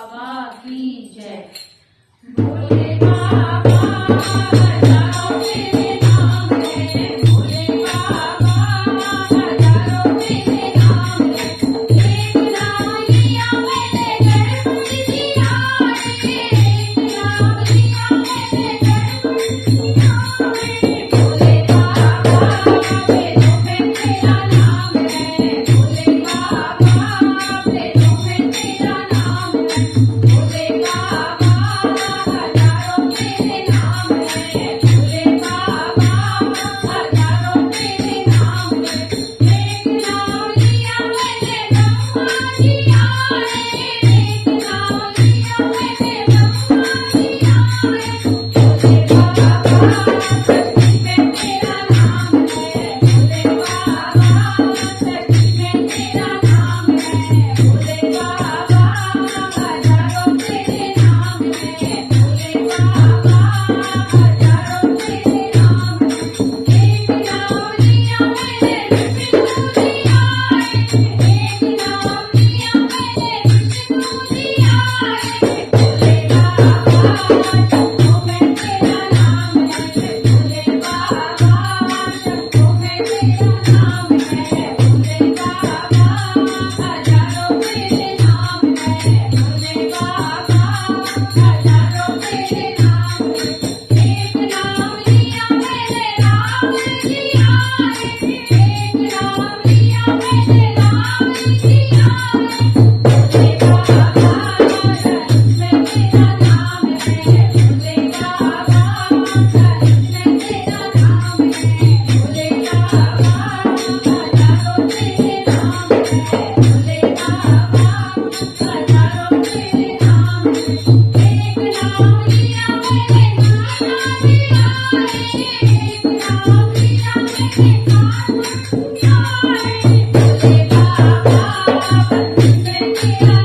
बाबा की जय। भोले बाबा हजारों मेरे नाम है, भोले बाबा हजारों मेरे नाम है। एक नाम लिया मैंने गणपति जिया रे, एक नाम लिया मैंने गणपति जिया रे। भोले बाबा वेदों में तेरा नाम है, भोले बाबा वेदों में तेरा नाम है। भोले बाबा हजारों मेरे नाम है, भोले बाबा हजारों मेरे नाम है। एक नाम लिया मैंने ब्रह्मा जिया रे, एक नाम लिया मैंने ब्रह्मा जिया रे। भोले बाबा धरती में तेरा नाम है, भोले बाबा धरती में तेरा नाम है। भोले बाबा हजारों मेरे नाम है, भोले बाबा हजारों मेरे नाम है। एक नाम लिया मैंने विष्णु जिया रे, एक नाम लिया मैंने विष्णु जिया रे। भोले बाबा जगतों में तेरा नाम है, भोले बाबा जगतों में तेरा नाम है। भोले बाबा हजारों मेरे नाम है, भोले बाबा हजारों मेरे नाम है। एक नाम लिया मैंने राम जिया रे, एक नाम लिया मैंने राम जिया रे। भोले बाबा धर्म में तेरा नाम है, भोले बाबा धर्म में तेरा नाम है। भोले बाबा हजारों मेरे नाम है, भोले बाबा हजारों मेरे नाम है। एक नाम लिया मैंने कान्हा जिया रे, एक नाम लिया मैंने कान्हा जिया रे। भोले बाबा बंसी में तेरा